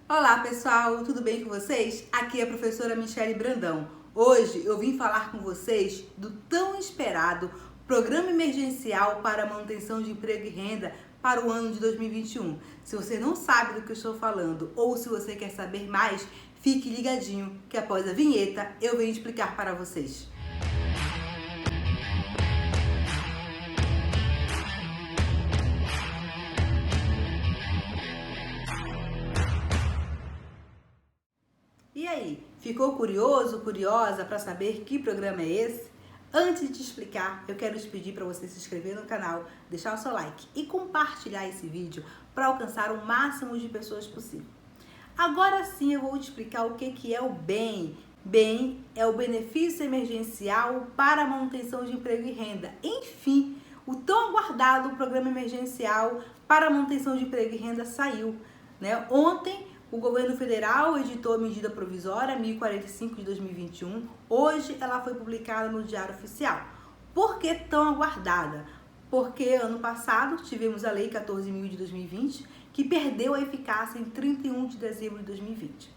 Olá pessoal, tudo bem com vocês? Aqui é a professora Michele Brandão. Hoje eu vim falar com vocês do tão esperado Programa Emergencial para a Manutenção de Emprego e Renda para o ano de 2021. Se você não sabe do que eu estou falando ou se você quer saber mais, fique ligadinho que após a vinheta eu venho explicar para vocês. E aí, ficou curioso, curiosa para saber que programa é esse? Antes de te explicar, eu quero te pedir para você se inscrever no canal, deixar o seu like e compartilhar esse vídeo para alcançar o máximo de pessoas possível. Agora sim eu vou te explicar o que é o BEM. BEM é o Benefício Emergencial para a Manutenção de Emprego e Renda. Enfim, o tão aguardado Programa Emergencial para a Manutenção de Emprego e Renda saiu, né? Ontem o governo federal editou a medida provisória 1045 de 2021. Hoje ela foi publicada no Diário Oficial. Por que tão aguardada? Porque ano passado tivemos a Lei 14.000 de 2020, que perdeu a eficácia em 31 de dezembro de 2020.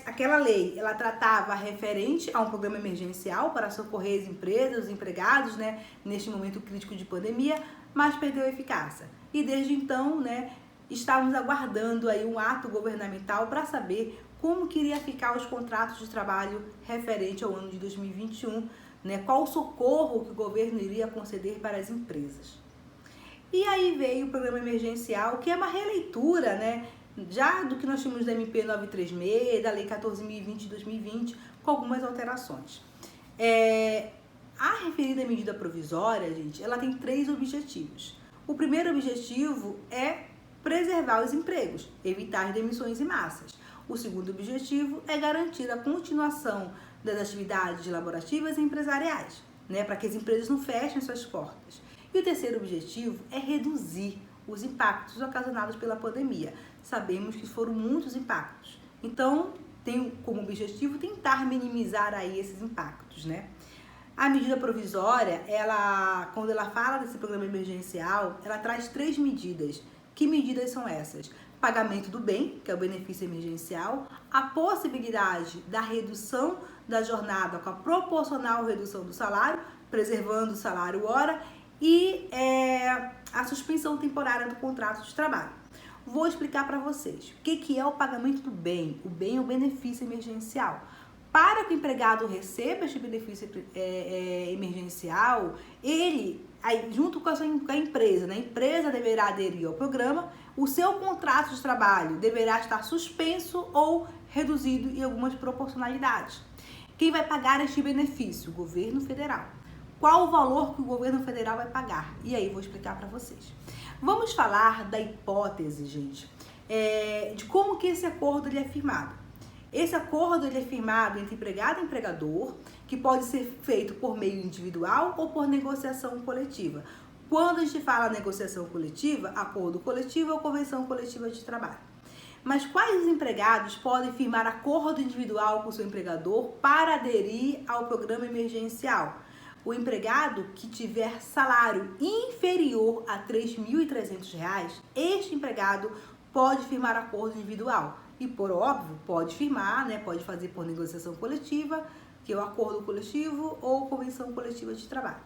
Aquela lei, ela tratava referente a um programa emergencial para socorrer as empresas, os empregados, né, neste momento crítico de pandemia, mas perdeu a eficácia. E desde então, né, estávamos aguardando aí um ato governamental para saber como que iria ficar os contratos de trabalho referente ao ano de 2021, né? Qual o socorro que o governo iria conceder para as empresas. E aí veio o programa emergencial, que é uma releitura, né, já do que nós tínhamos da MP 936, da Lei 14.020 de 2020, com algumas alterações. A referida medida provisória, gente, ela tem 3 objetivos. O primeiro objetivo é preservar os empregos, evitar as demissões em massas. O segundo objetivo é garantir a continuação das atividades laborativas e empresariais, né, para que as empresas não fechem suas portas. E o terceiro objetivo é reduzir os impactos ocasionados pela pandemia. Sabemos que foram muitos impactos, então tem como objetivo tentar minimizar aí esses impactos, né? A medida provisória, quando ela fala desse programa emergencial, ela traz 3 medidas. Que medidas são essas? Pagamento do bem, que é o benefício emergencial, a possibilidade da redução da jornada com a proporcional redução do salário, preservando o salário hora, e a suspensão temporária do contrato de trabalho. Vou explicar para vocês o que é o pagamento do bem. O bem é o benefício emergencial. Para que o empregado receba este benefício emergencial, ele, junto com a empresa, né? A empresa deverá aderir ao programa, o seu contrato de trabalho deverá estar suspenso ou reduzido em algumas proporcionalidades. Quem vai pagar este benefício? O governo federal. Qual o valor que o governo federal vai pagar? E aí, vou explicar para vocês. Vamos falar da hipótese, gente, de como que esse acordo ele é firmado. Esse acordo ele é firmado entre empregado e empregador, que pode ser feito por meio individual ou por negociação coletiva. Quando a gente fala negociação coletiva, acordo coletivo ou convenção coletiva de trabalho. Mas quais empregados podem firmar acordo individual com o seu empregador para aderir ao programa emergencial? O empregado que tiver salário inferior a R$ 3.300, este empregado pode firmar acordo individual. E por óbvio, pode firmar, né? Pode fazer por negociação coletiva, que é o acordo coletivo ou convenção coletiva de trabalho.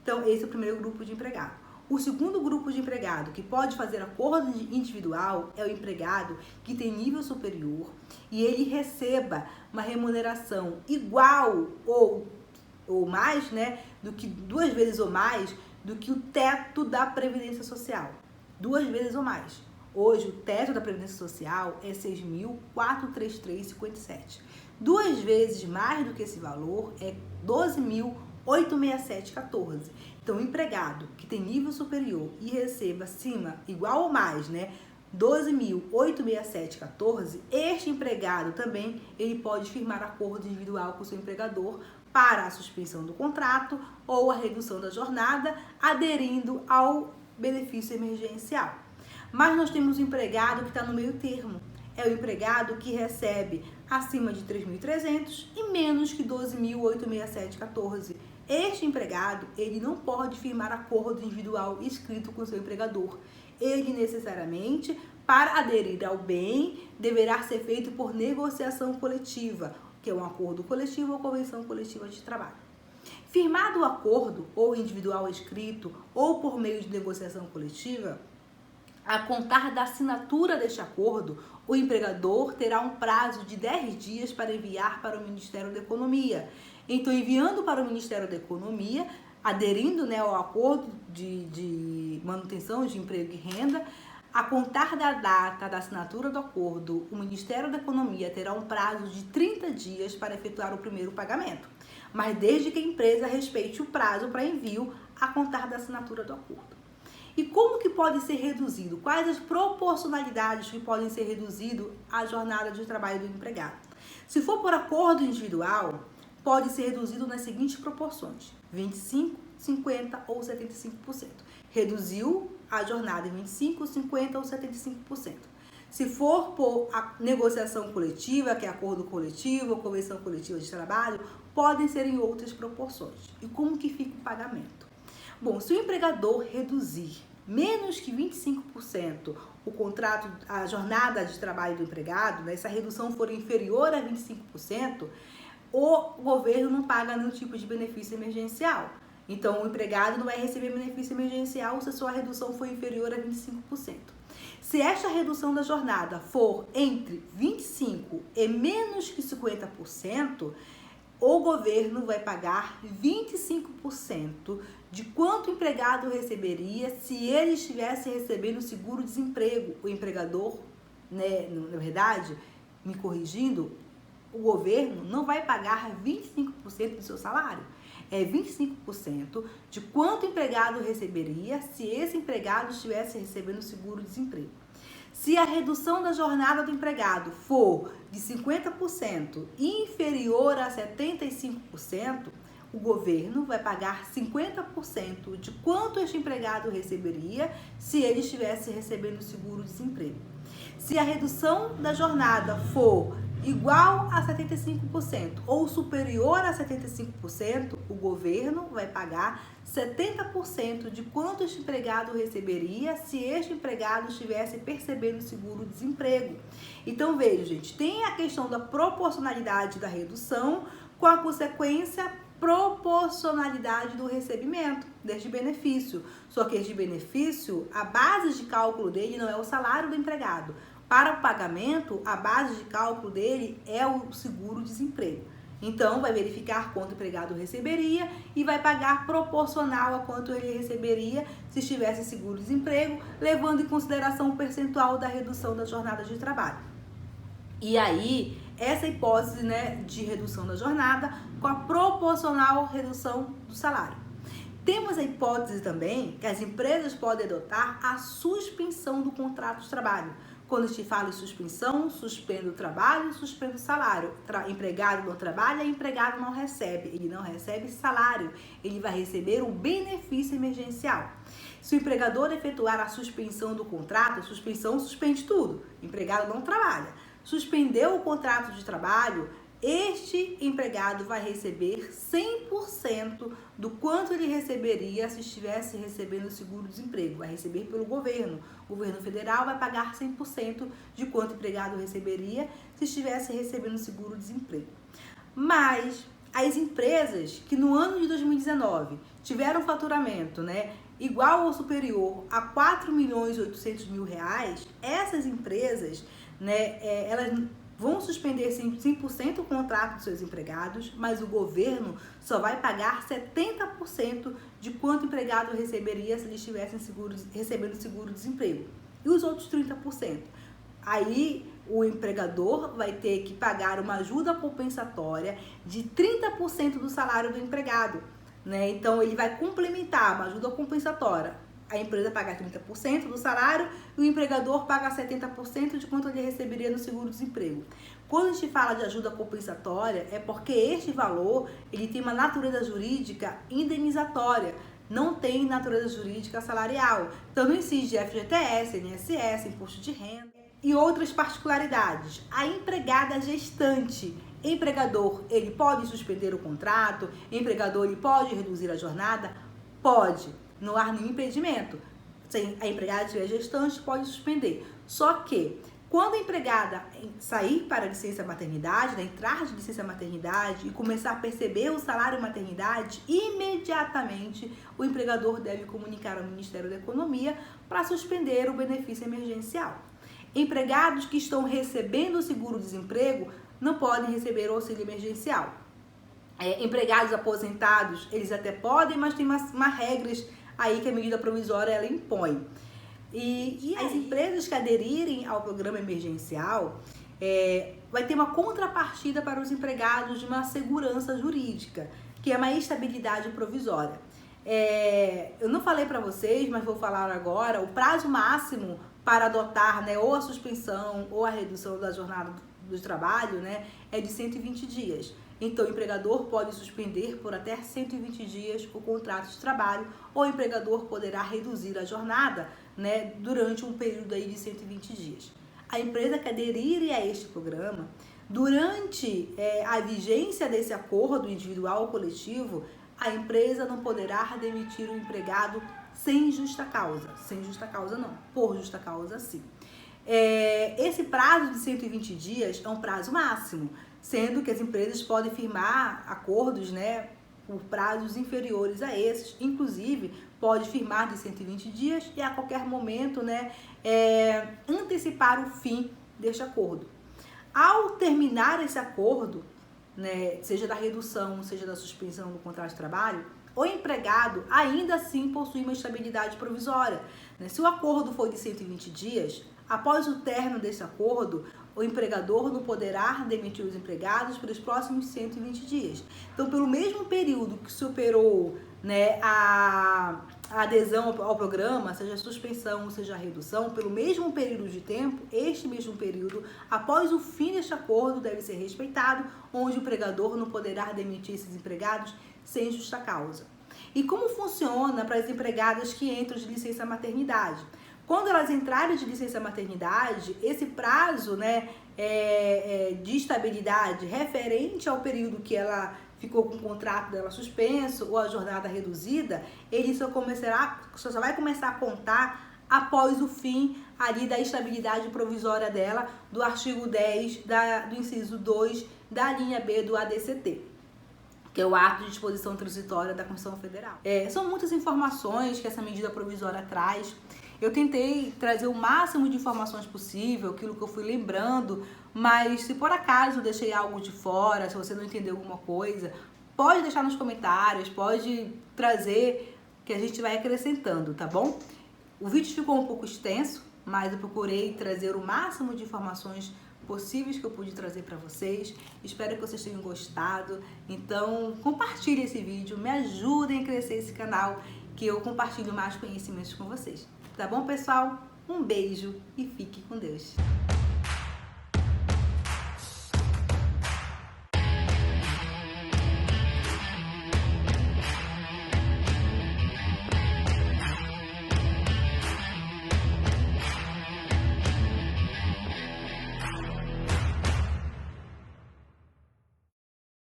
Então, esse é o primeiro grupo de empregado. O segundo grupo de empregado que pode fazer acordo individual é o empregado que tem nível superior e ele receba uma remuneração igual ou mais, né? Do que 2 vezes ou mais do que o teto da Previdência Social. 2 vezes ou mais. Hoje, o teto da Previdência Social é R$ 6.433,57. 2 vezes mais do que esse valor é R$ 12.867,14. Então, o empregado que tem nível superior e receba acima, igual ou mais, né, 12.867,14, este empregado também ele pode firmar acordo individual com o seu empregador para a suspensão do contrato ou a redução da jornada, aderindo ao benefício emergencial. Mas nós temos um empregado que está no meio termo. É o empregado que recebe acima de 3.300 e menos que 12.867,14. Este empregado, ele não pode firmar acordo individual escrito com o seu empregador. Ele necessariamente Para aderir ao bem, deverá ser feito por negociação coletiva, que é um acordo coletivo ou convenção coletiva de trabalho. Firmado o acordo, ou individual escrito, ou por meio de negociação coletiva, a contar da assinatura deste acordo, o empregador terá um prazo de 10 dias para enviar para o Ministério da Economia. Então, enviando para o Ministério da Economia, aderindo, né, ao acordo de manutenção de emprego e renda, a contar da data da assinatura do acordo, o Ministério da Economia terá um prazo de 30 dias para efetuar o primeiro pagamento, mas desde que a empresa respeite o prazo para envio a contar da assinatura do acordo. E como que pode ser reduzido? Quais as proporcionalidades que podem ser reduzido a jornada de trabalho do empregado? Se for por acordo individual, pode ser reduzido nas seguintes proporções: 25%, 50% ou 75%. Reduziu a jornada em 25%, 50% ou 75%. Se for por a negociação coletiva, que é acordo coletivo ou convenção coletiva de trabalho, podem ser em outras proporções. E como que fica o pagamento? Bom, se o empregador reduzir menos que 25% o contrato, a jornada de trabalho do empregado, né, se a redução for inferior a 25%, o governo não paga nenhum tipo de benefício emergencial. Então, o empregado não vai receber benefício emergencial se a sua redução for inferior a 25%. Se esta redução da jornada for entre 25% e menos que 50%, o governo vai pagar 25% de quanto o empregado receberia se ele estivesse recebendo seguro-desemprego. O empregador, né, na verdade, me corrigindo, o governo não vai pagar 25% do seu salário. É 25% de quanto o empregado receberia se esse empregado estivesse recebendo seguro-desemprego. Se a redução da jornada do empregado for de 50% inferior a 75%, o governo vai pagar 50% de quanto este empregado receberia se ele estivesse recebendo seguro-desemprego. Se a redução da jornada for igual a 75% ou superior a 75%, o governo vai pagar 70% de quanto este empregado receberia se este empregado estivesse percebendo seguro-desemprego. Então, veja, gente, tem a questão da proporcionalidade da redução com a consequência proporcionalidade do recebimento deste benefício. Só que este benefício, a base de cálculo dele não é o salário do empregado. Para o pagamento, a base de cálculo dele é o seguro-desemprego. Então, vai verificar quanto o empregado receberia e vai pagar proporcional a quanto ele receberia se estivesse seguro-desemprego, levando em consideração o percentual da redução da jornada de trabalho. E aí, essa hipótese, né, de redução da jornada com a proporcional redução do salário. Temos a hipótese também que as empresas podem adotar a suspensão do contrato de trabalho. Quando a gente fala em suspensão, suspende o trabalho, suspende o salário. Empregado não trabalha, empregado não recebe. Ele não recebe salário, ele vai receber um benefício emergencial. Se o empregador efetuar a suspensão do contrato, a suspensão suspende tudo. O empregado não trabalha. Suspendeu o contrato de trabalho, este empregado vai receber 100% do quanto ele receberia se estivesse recebendo o seguro-desemprego. Vai receber pelo governo. O governo federal vai pagar 100% de quanto o empregado receberia se estivesse recebendo o seguro-desemprego. Mas as empresas que no ano de 2019 tiveram faturamento, né, igual ou superior a R$4.800.000, essas empresas, né, elas vão suspender 100% o contrato dos seus empregados, mas o governo só vai pagar 70% de quanto o empregado receberia se ele estivesse recebendo seguro-desemprego. E os outros 30%? Aí o empregador vai ter que pagar uma ajuda compensatória de 30% do salário do empregado, né? Então ele vai complementar uma ajuda compensatória. A empresa paga 30% do salário e o empregador paga 70% de quanto ele receberia no seguro-desemprego. Quando a gente fala de ajuda compensatória, é porque este valor ele tem uma natureza jurídica indenizatória, não tem natureza jurídica salarial. Então não incide FGTS, INSS, imposto de renda e outras particularidades. A empregada gestante, empregador, ele pode suspender o contrato, empregador, ele pode reduzir a jornada? Pode. Não há nenhum impedimento. Se a empregada estiver gestante, pode suspender. Só que quando a empregada sair para a licença maternidade, né, entrar de licença maternidade e começar a perceber o salário maternidade, imediatamente o empregador deve comunicar ao Ministério da Economia para suspender o benefício emergencial. Empregados que estão recebendo o seguro-desemprego não podem receber o auxílio emergencial. Empregados aposentados, eles até podem, mas tem umas regras aí que a medida provisória ela impõe. E as empresas que aderirem ao programa emergencial, vai ter uma contrapartida para os empregados de uma segurança jurídica, que é uma estabilidade provisória. Eu não falei para vocês, mas vou falar agora, o prazo máximo para adotar, né, ou a suspensão ou a redução da jornada do trabalho, né, é de 120 dias. Então, o empregador pode suspender por até 120 dias o contrato de trabalho, ou o empregador poderá reduzir a jornada, né, durante um período aí de 120 dias. A empresa que aderir a este programa, durante a vigência desse acordo individual ou coletivo, a empresa não poderá demitir o empregado sem justa causa. Sem justa causa não, por justa causa sim. Esse prazo de 120 dias é um prazo máximo, sendo que as empresas podem firmar acordos, né, por prazos inferiores a esses, inclusive pode firmar de 120 dias e a qualquer momento, né, antecipar o fim deste acordo. Ao terminar esse acordo, né, seja da redução, seja da suspensão do contrato de trabalho, o empregado ainda assim possui uma estabilidade provisória, né? Se o acordo for de 120 dias, após o término desse acordo, o empregador não poderá demitir os empregados pelos próximos 120 dias. Então, pelo mesmo período que superou, né, a adesão ao programa, seja a suspensão, seja a redução, pelo mesmo período de tempo, este mesmo período, após o fim deste acordo, deve ser respeitado, onde o empregador não poderá demitir esses empregados sem justa causa. E como funciona para as empregadas que entram de licença maternidade? Quando elas entrarem de licença maternidade, esse prazo, né, de estabilidade referente ao período que ela ficou com o contrato dela suspenso ou a jornada reduzida, ele só vai começar a contar após o fim ali da estabilidade provisória dela, do artigo 10 do inciso 2 da linha B do ADCT, que é o ato de disposição transitória da Constituição Federal. São muitas informações que essa medida provisória traz. Eu tentei trazer o máximo de informações possível, aquilo que eu fui lembrando, mas se por acaso eu deixei algo de fora, se você não entendeu alguma coisa, pode deixar nos comentários, pode trazer que a gente vai acrescentando, tá bom? O vídeo ficou um pouco extenso, mas eu procurei trazer o máximo de informações possíveis que eu pude trazer para vocês. Espero que vocês tenham gostado. Então, compartilhe esse vídeo, me ajudem a crescer esse canal, que eu compartilho mais conhecimentos com vocês. Tá bom, pessoal? Um beijo e fique com Deus.